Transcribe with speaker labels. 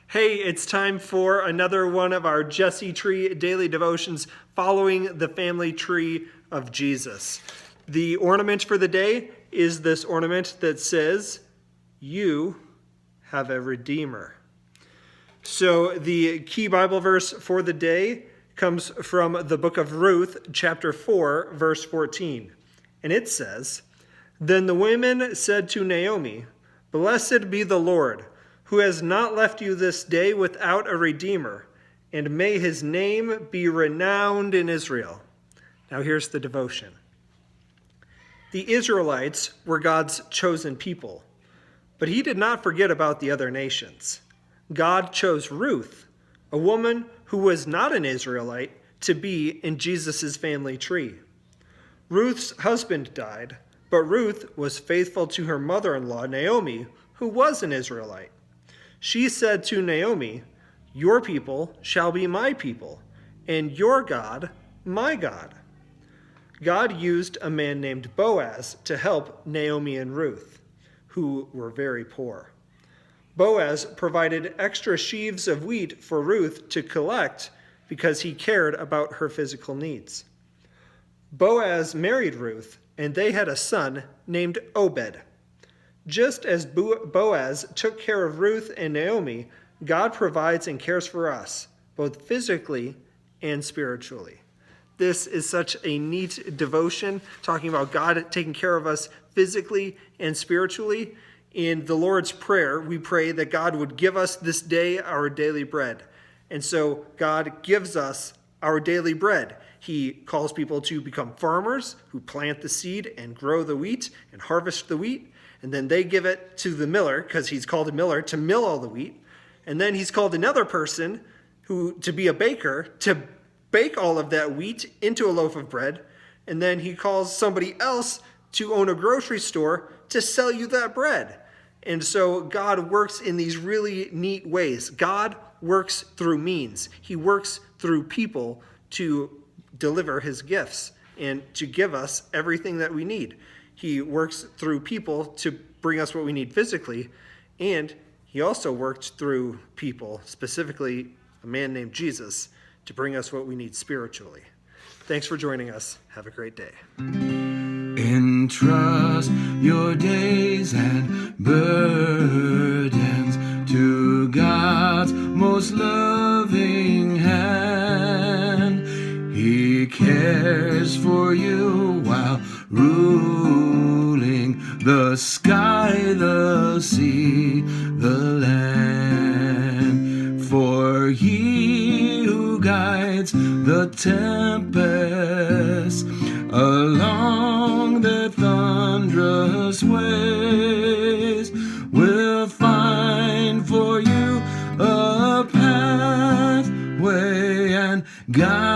Speaker 1: Hey, it's time for another one of our Jesse Tree daily devotions following the family tree of Jesus. The ornament for the day is this ornament that says, "You have a Redeemer." So the key Bible verse for the day comes from the book of Ruth, chapter 4, verse 14. And it says, "Then the women said to Naomi, 'Blessed be the Lord, who has not left you this day without a redeemer, and may his name be renowned in Israel.'" Now here's the devotion. The Israelites were God's chosen people, but he did not forget about the other nations. God chose Ruth, a woman who was not an Israelite, to be in Jesus' family tree. Ruth's husband died, but Ruth was faithful to her mother-in-law, Naomi, who was an Israelite. She said to Naomi, "Your people shall be my people, and your God, my God." God used a man named Boaz to help Naomi and Ruth, who were very poor. Boaz provided extra sheaves of wheat for Ruth to collect because he cared about her physical needs. Boaz married Ruth, and they had a son named Obed. Just as Boaz took care of Ruth and Naomi, God provides and cares for us, both physically and spiritually. This is such a neat devotion, talking about God taking care of us physically and spiritually. In the Lord's Prayer, we pray that God would give us this day our daily bread. And so God gives us our daily bread. He calls people to become farmers who plant the seed and grow the wheat and harvest the wheat. And then they give it to the miller, because he's called a miller, to mill all the wheat. And then he's called another person to be a baker, to bake all of that wheat into a loaf of bread. And then he calls somebody else to own a grocery store to sell you that bread. And so God works in these really neat ways. God works through means. He works through people to deliver his gifts and to give us everything that we need. He works through people to bring us what we need physically, and he also worked through people, specifically a man named Jesus, to bring us what we need spiritually. Thanks for joining us. Have a great day.
Speaker 2: Entrust your days and burdens to God's most loving hand. He cares for you while ruling the sky, the sea, the land. For he who guides the tempest along the thunderous ways will find for you a pathway and guide